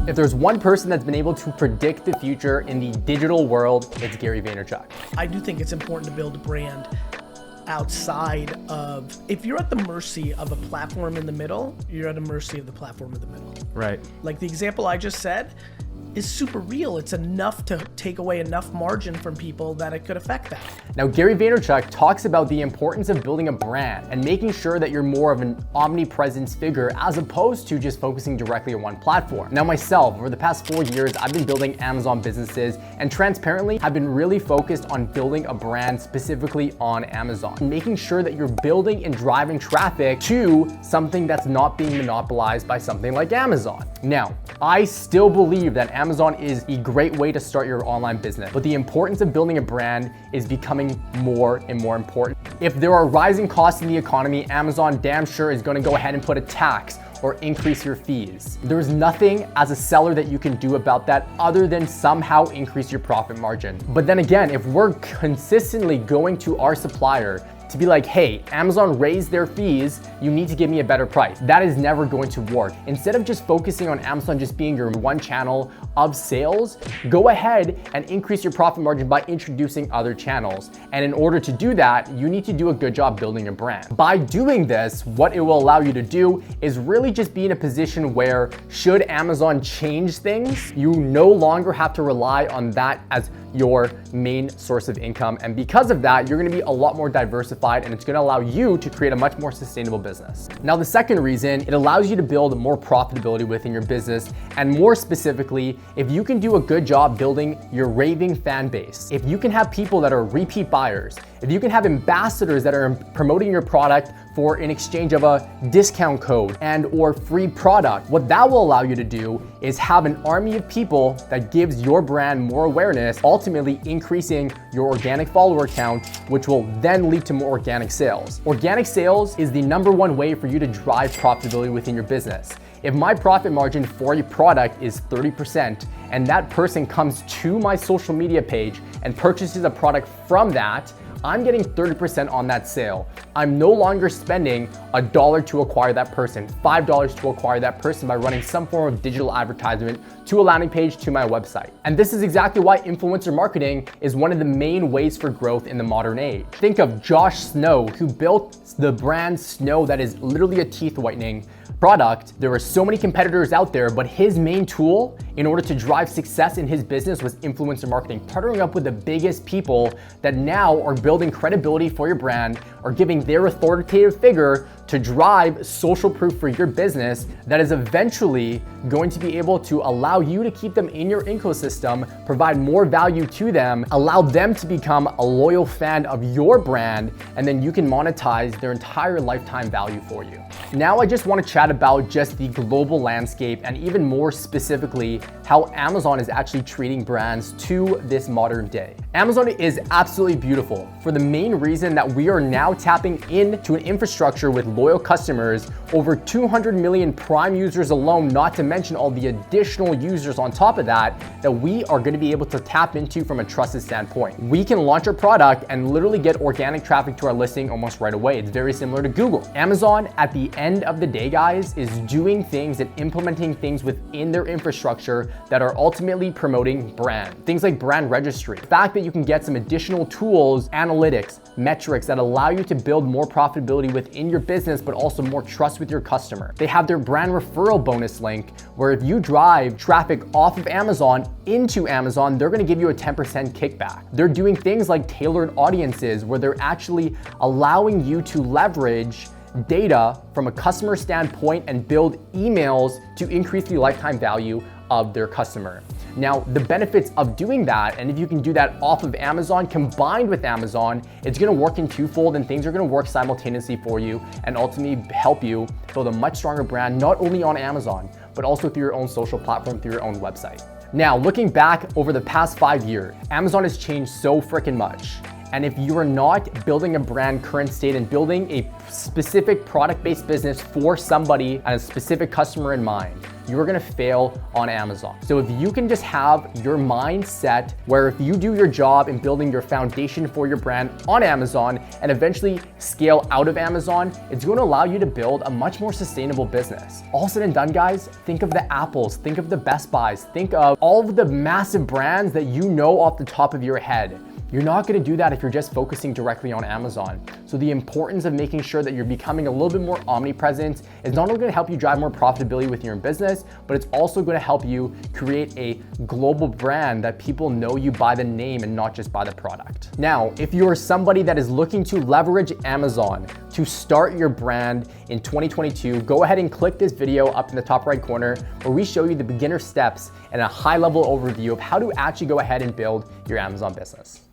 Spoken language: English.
If there's one person that's been able to predict the future in the digital world, it's Gary Vaynerchuk. I do think it's important to build a brand outside of, if you're at the mercy of a platform in the middle, you're at the mercy of the platform in the middle. Right. Like the example I just said is super real. It's enough to take away enough margin from people that it could affect that. Now, Gary Vaynerchuk talks about the importance of building a brand and making sure that you're more of an omnipresence figure as opposed to just focusing directly on one platform. Now, myself, over the past 4 years, I've been building Amazon businesses and transparently, I've been really focused on building a brand specifically on Amazon, making sure that you're building and driving traffic to something that's not being monopolized by something like Amazon. Now, I still believe that Amazon is a great way to start your online business, but the importance of building a brand is becoming more and more important. If there are rising costs in the economy, Amazon damn sure is going to go ahead and put a tax or increase your fees. There's nothing as a seller that you can do about that other than somehow increase your profit margin. But then again, if we're consistently going to our supplier to be like, hey, Amazon raised their fees, you need to give me a better price. That is never going to work. Instead of just focusing on Amazon just being your one channel of sales, go ahead and increase your profit margin by introducing other channels. And in order to do that, you need to do a good job building a brand. By doing this, what it will allow you to do is really just be in a position where should Amazon change things, you no longer have to rely on that as your main source of income. And because of that, you're gonna be a lot more diversified and it's gonna allow you to create a much more sustainable business. Now, the second reason, it allows you to build more profitability within your business. And more specifically, if you can do a good job building your raving fan base, if you can have people that are repeat buyers, if you can have ambassadors that are promoting your product for in exchange of a discount code and or free product, what that will allow you to do is have an army of people that gives your brand more awareness, ultimately increasing your organic follower count, which will then lead to more organic sales. Organic sales is the #1 way for you to drive profitability within your business. If my profit margin for a product is 30% and that person comes to my social media page and purchases a product from that, I'm getting 30% on that sale. I'm no longer spending $1 to acquire that person, $5 to acquire that person by running some form of digital advertisement to a landing page to my website. And this is exactly why influencer marketing is one of the main ways for growth in the modern age. Think of Josh Snow, who built the brand Snow that is literally a teeth whitening product. There were so many competitors out there, but his main tool in order to drive success in his business was influencer marketing, partnering up with the biggest people that now are building credibility for your brand, or giving their authoritative figure to drive social proof for your business that is eventually going to be able to allow you to keep them in your ecosystem, provide more value to them, allow them to become a loyal fan of your brand, and then you can monetize their entire lifetime value for you. Now I just want to chat about just the global landscape and even more specifically how Amazon is actually treating brands to this modern day. Amazon is absolutely beautiful for the main reason that we are now tapping into an infrastructure with loyal customers, over 200 million Prime users alone, not to mention all the additional users on top of that we are going to be able to tap into from a trusted standpoint. We can launch our product and literally get organic traffic to our listing almost right away. It's very similar to Google. Amazon, at the end of the day, guys, is doing things and implementing things within their infrastructure that are ultimately promoting brand. Things like brand registry. The fact that you can get some additional tools, analytics, metrics that allow you to build more profitability within your business, but also more trust with your customer. They have their brand referral bonus link where if you drive traffic off of Amazon into Amazon, they're gonna give you a 10% kickback. They're doing things like tailored audiences where they're actually allowing you to leverage data from a customer standpoint and build emails to increase the lifetime value of their customer. Now, the benefits of doing that, and if you can do that off of Amazon combined with Amazon, it's gonna work in twofold and things are gonna work simultaneously for you and ultimately help you build a much stronger brand, not only on Amazon, but also through your own social platform, through your own website. Now, looking back over the past 5 years, Amazon has changed so freaking much. And if you are not building a brand current state and building a specific product-based business for somebody and a specific customer in mind, you're gonna fail on Amazon. So if you can just have your mindset where if you do your job in building your foundation for your brand on Amazon and eventually scale out of Amazon, it's going to allow you to build a much more sustainable business. All said and done, guys, think of the Apples, think of the Best Buys, think of all of the massive brands that you know off the top of your head. You're not gonna do that if you're just focusing directly on Amazon. So the importance of making sure that you're becoming a little bit more omnipresent is not only gonna help you drive more profitability with your business, but it's also gonna help you create a global brand that people know you by the name and not just by the product. Now, if you're somebody that is looking to leverage Amazon to start your brand in 2022, go ahead and click this video up in the top right corner where we show you the beginner steps and a high level overview of how to actually go ahead and build your Amazon business.